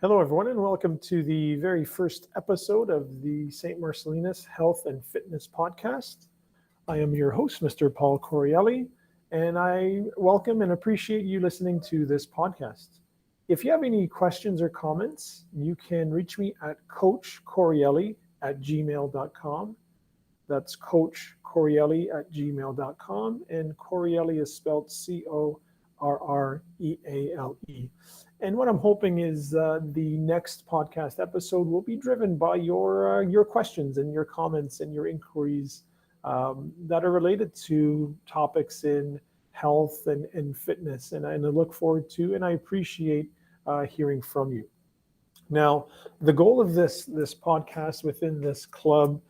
Hello, everyone, and welcome to the very first episode of the St. Marcellinus Health and Fitness Podcast. I am your host, Mr. Paul Correale, and I welcome and appreciate you listening to this podcast. If you have any questions or comments, you can reach me at coachcorreale@gmail.com. That's coachcorreale@gmail.com, and Correale is spelled Correale. And what I'm hoping is the next podcast episode will be driven by your questions and your comments and your inquiries that are related to topics in health and fitness. And I look forward to and I appreciate hearing from you. Now, the goal of this podcast within this club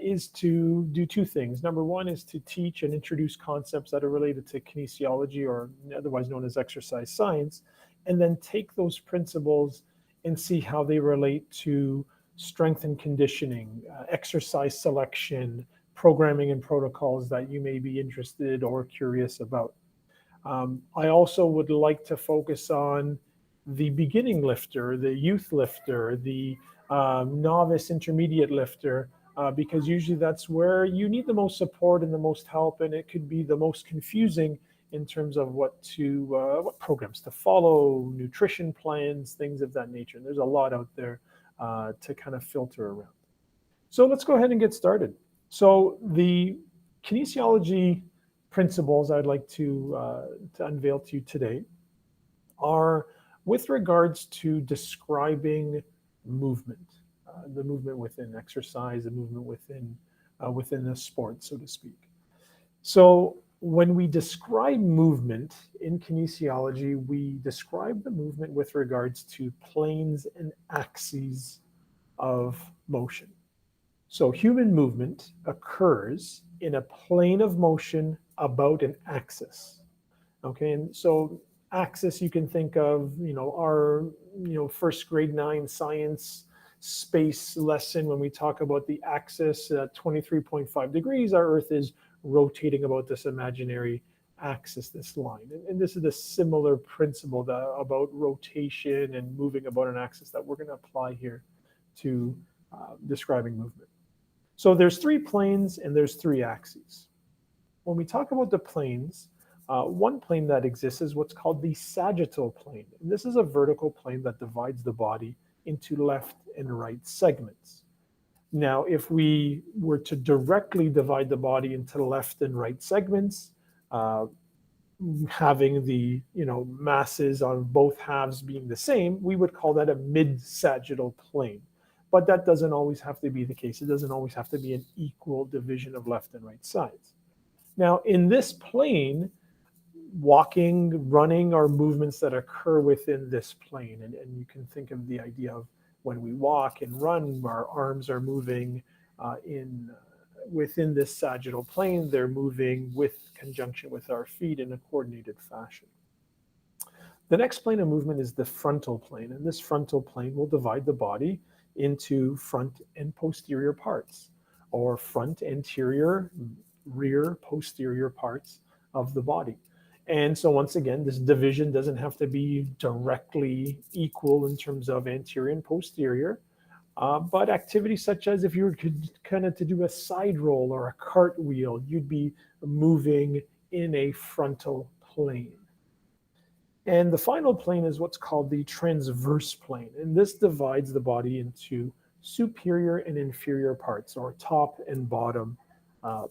is to do two things. Number one is to teach and introduce concepts that are related to kinesiology, or otherwise known as exercise science, and then take those principles and see how they relate to strength and conditioning, exercise selection, programming and protocols that you may be interested or curious about. I also would like to focus on the beginning lifter, the youth lifter, the novice intermediate lifter, because usually that's where you need the most support and the most help, and it could be the most confusing in terms of what programs to follow, nutrition plans, things of that nature. And there's a lot out there to kind of filter around. So let's go ahead and get started. So the kinesiology principles I'd like to unveil to you today are with regards to describing movement, the movement within exercise, the movement within a sport, so to speak. So when we describe movement in kinesiology, we describe the movement with regards to planes and axes of motion. So human movement occurs in a plane of motion about an axis. Okay, and so axis you can think of, our first grade 9 science space lesson when we talk about the axis at 23.5 degrees. Our Earth is rotating about this imaginary axis, this line. And this is a similar principle about rotation and moving about an axis that we're going to apply here to describing movement. So there's 3 planes and there's 3 axes. When we talk about the planes, one plane that exists is what's called the sagittal plane. And this is a vertical plane that divides the body into left and right segments. Now, if we were to directly divide the body into left and right segments, having the masses on both halves being the same, we would call that a mid-sagittal plane. But that doesn't always have to be the case. It doesn't always have to be an equal division of left and right sides. Now, in this plane, walking, running are movements that occur within this plane. And you can think of the idea of when we walk and run, our arms are moving within this sagittal plane. They're moving with conjunction with our feet in a coordinated fashion. The next plane of movement is the frontal plane. And this frontal plane will divide the body into front and posterior parts, or front, anterior, rear, posterior parts of the body. And so once again, this division doesn't have to be directly equal in terms of anterior and posterior, but activities such as if you were to do a side roll or a cartwheel, you'd be moving in a frontal plane. And the final plane is what's called the transverse plane. And this divides the body into superior and inferior parts, or top and bottom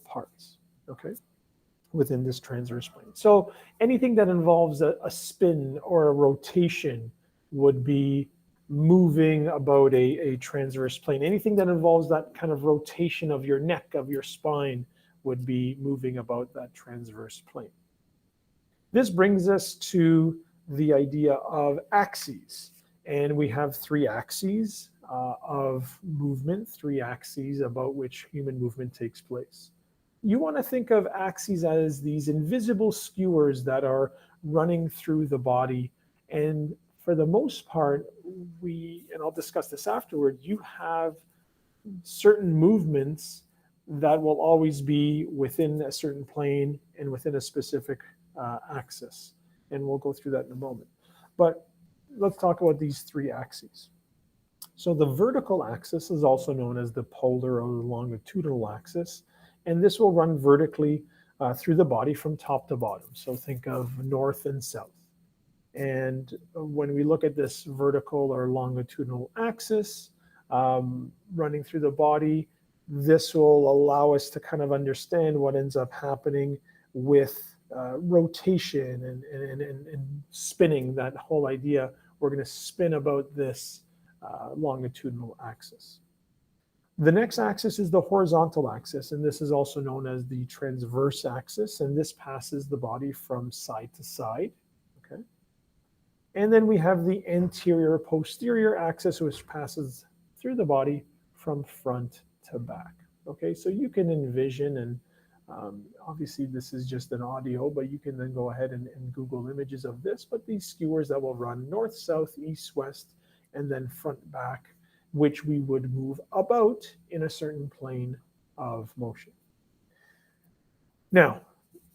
parts, okay, within this transverse plane. So anything that involves a spin or a rotation would be moving about a transverse plane. Anything that involves that kind of rotation of your neck, of your spine, would be moving about that transverse plane. This brings us to the idea of axes. And we have 3 axes of movement, 3 axes about which human movement takes place. You want to think of axes as these invisible skewers that are running through the body. And for the most part, and I'll discuss this afterward, you have certain movements that will always be within a certain plane and within a specific axis. And we'll go through that in a moment. But let's talk about these three axes. So the vertical axis is also known as the polar or longitudinal axis, and this will run vertically through the body from top to bottom. So think of north and south. And when we look at this vertical or longitudinal axis running through the body, this will allow us to kind of understand what ends up happening with rotation and spinning, that whole idea. We're going to spin about this longitudinal axis. The next axis is the horizontal axis, and this is also known as the transverse axis, and this passes the body from side to side. Okay. And then we have the anterior posterior axis, which passes through the body from front to back. Okay, so you can envision, and obviously this is just an audio, but you can then go ahead and Google images of this, but these skewers that will run north, south, east, west, and then front, back, which we would move about in a certain plane of motion. Now,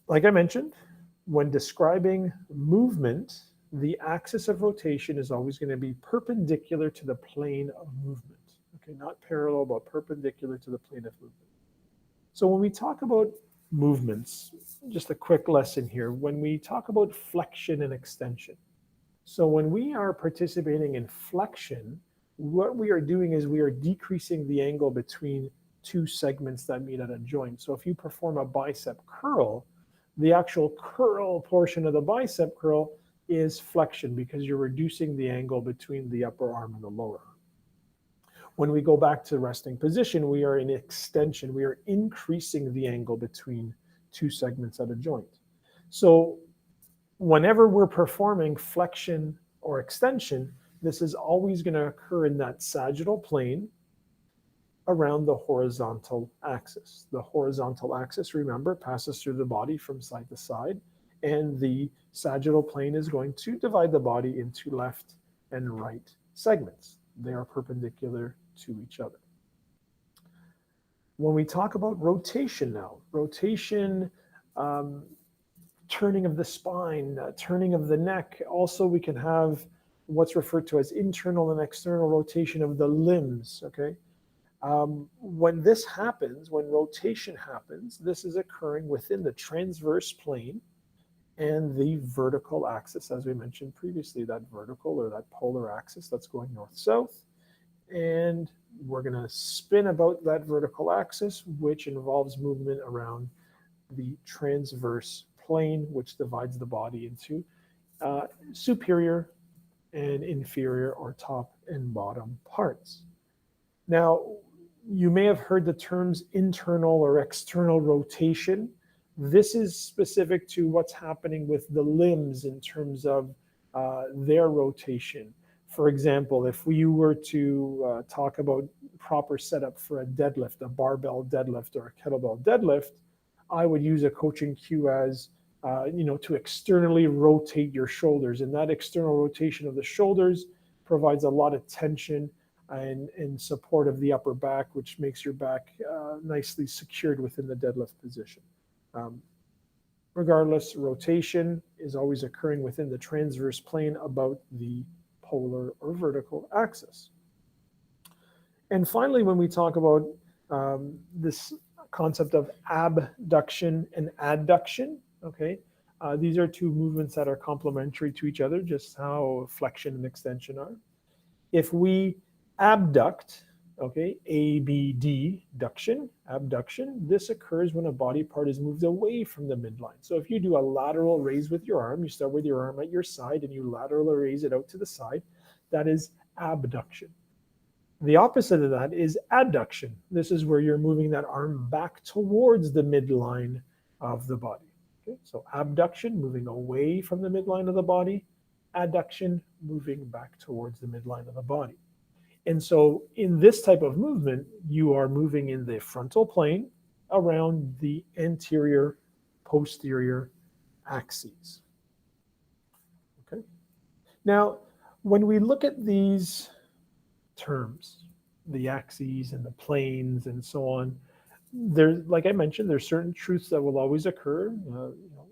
like I mentioned, when describing movement, the axis of rotation is always going to be perpendicular to the plane of movement. Okay, not parallel, but perpendicular to the plane of movement. So when we talk about movements, just a quick lesson here, when we talk about flexion and extension, so when we are participating in flexion, what we are doing is we are decreasing the angle between two segments that meet at a joint. So if you perform a bicep curl, the actual curl portion of the bicep curl is flexion because you're reducing the angle between the upper arm and the lower arm. When we go back to resting position, we are in extension. We are increasing the angle between two segments at a joint. So whenever we're performing flexion or extension, this is always going to occur in that sagittal plane around the horizontal axis. The horizontal axis, remember, passes through the body from side to side, and the sagittal plane is going to divide the body into left and right segments. They are perpendicular to each other. When we talk about rotation now, rotation, turning of the spine, turning of the neck. Also, we can have what's referred to as internal and external rotation of the limbs, okay? When this happens, when rotation happens, this is occurring within the transverse plane and the vertical axis, as we mentioned previously, that vertical or that polar axis that's going north-south. And we're going to spin about that vertical axis, which involves movement around the transverse plane, which divides the body into superior and inferior, or top and bottom parts. Now, you may have heard the terms internal or external rotation. This is specific to what's happening with the limbs in terms of their rotation. For example, if we were to talk about proper setup for a deadlift, a barbell deadlift or a kettlebell deadlift, I would use a coaching cue as, to externally rotate your shoulders. And that external rotation of the shoulders provides a lot of tension and support of the upper back, which makes your back nicely secured within the deadlift position. Regardless, rotation is always occurring within the transverse plane about the polar or vertical axis. And finally, when we talk about this concept of abduction and adduction, okay, these are two movements that are complementary to each other, just how flexion and extension are. If we abduct, okay, abduction, this occurs when a body part is moved away from the midline. So if you do a lateral raise with your arm, you start with your arm at your side and you laterally raise it out to the side, that is abduction. The opposite of that is adduction. This is where you're moving that arm back towards the midline of the body. Okay? So abduction, moving away from the midline of the body, adduction, moving back towards the midline of the body. And so in this type of movement, you are moving in the frontal plane around the anterior, posterior axes. Okay. Now, when we look at these terms, the axes and the planes and so on, there, like I mentioned, there's certain truths that will always occur.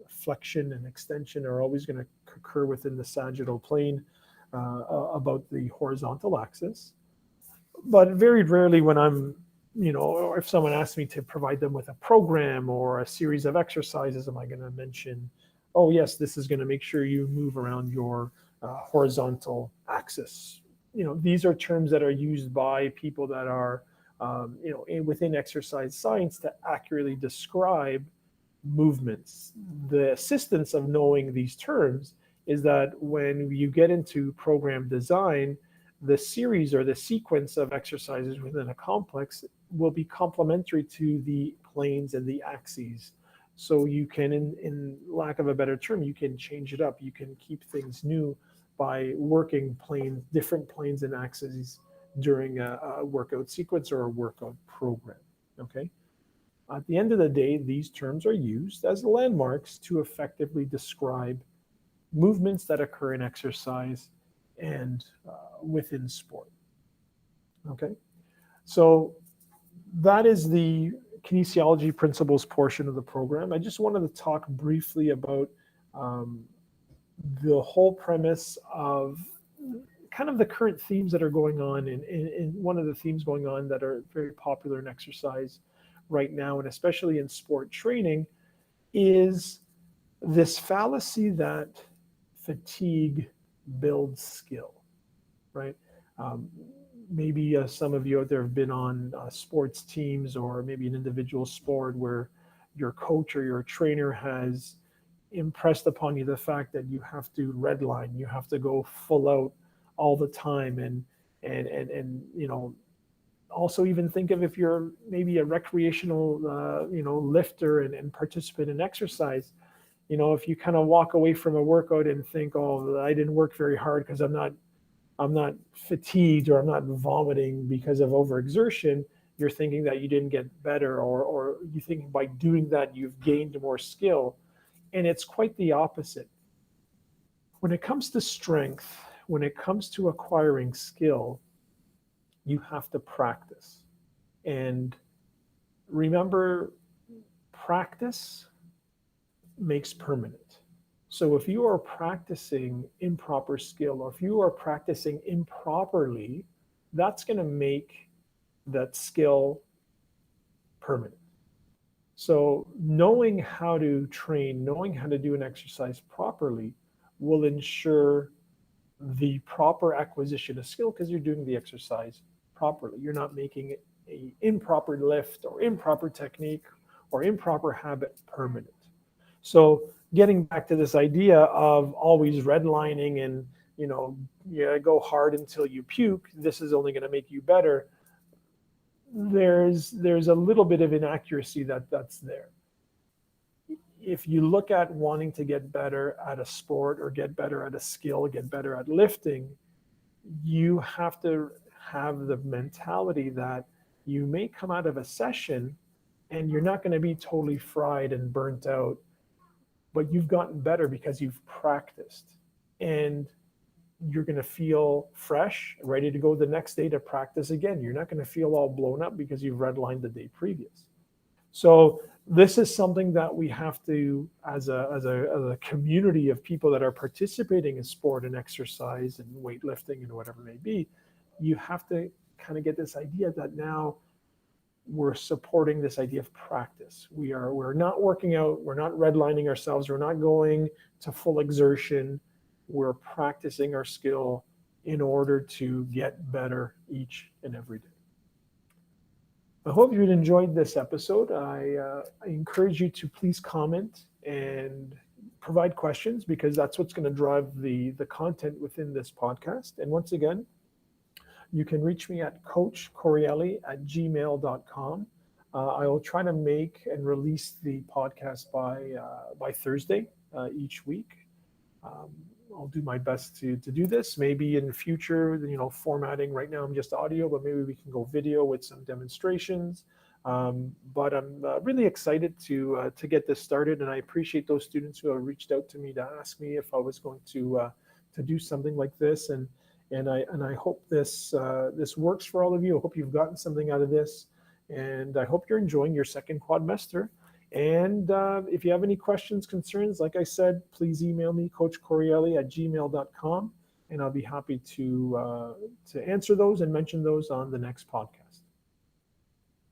Flexion and extension are always going to occur within the sagittal plane. about the horizontal axis. But very rarely when I'm, or if someone asks me to provide them with a program or a series of exercises, am I going to mention, oh yes, this is going to make sure you move around your horizontal axis. These are terms that are used by people that are, within exercise science to accurately describe movements. The assistance of knowing these terms is that when you get into program design, the series or the sequence of exercises within a complex will be complementary to the planes and the axes. So you can, in lack of a better term, you can change it up. You can keep things new by working different planes and axes during a workout sequence or a workout program. Okay. At the end of the day, these terms are used as landmarks to effectively describe movements that occur in exercise and within sport. Okay, so that is the kinesiology principles portion of the program. I just wanted to talk briefly about the whole premise of kind of the current themes that are going on, and one of the themes going on that are very popular in exercise right now, and especially in sport training, is this fallacy that fatigue builds skill, right? Maybe some of you out there have been on sports teams or maybe an individual sport where your coach or your trainer has impressed upon you the fact that you have to redline, you have to go full out all the time, and also even think of if you're maybe a recreational lifter and participant in exercise. If you kind of walk away from a workout and think, oh, I didn't work very hard because I'm not fatigued or I'm not vomiting because of overexertion, you're thinking that you didn't get better, or you think by doing that you've gained more skill. And it's quite the opposite. When it comes to strength, when it comes to acquiring skill, you have to practice. And remember, practice makes permanent. So if you are practicing improper skill, or if you are practicing improperly, that's going to make that skill permanent. So knowing how to train, knowing how to do an exercise properly will ensure the proper acquisition of skill, because you're doing the exercise properly. You're not making it an improper lift or improper technique or improper habit permanent. So getting back to this idea of always redlining and, go hard until you puke, this is only going to make you better. There's a little bit of inaccuracy that's there. If you look at wanting to get better at a sport or get better at a skill, get better at lifting, you have to have the mentality that you may come out of a session and you're not going to be totally fried and burnt out, but you've gotten better because you've practiced, and you're going to feel fresh, ready to go the next day to practice again. You're not going to feel all blown up because you've redlined the day previous. So this is something that we have to, as a community of people that are participating in sport and exercise and weightlifting and whatever it may be, you have to kind of get this idea that now we're supporting this idea of practice. We're not working out, we're not redlining ourselves, we're not going to full exertion. We're practicing our skill in order to get better each and every day. I hope you enjoyed this episode. I encourage you to please comment and provide questions, because that's what's going to drive the content within this podcast. And once again, you can reach me at coachcorreale@gmail.com. I will try to make and release the podcast by Thursday each week. I'll do my best to do this. Maybe in the future, formatting. Right now I'm just audio, but maybe we can go video with some demonstrations. But I'm really excited to get this started, and I appreciate those students who have reached out to me to ask me if I was going to do something like this. And I hope this works for all of you. I hope you've gotten something out of this, and I hope you're enjoying your second quadmester. And if you have any questions, concerns, like I said, please email me, coachcorreale@gmail.com. and I'll be happy to answer those and mention those on the next podcast.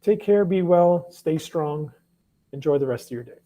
Take care, be well, stay strong, enjoy the rest of your day.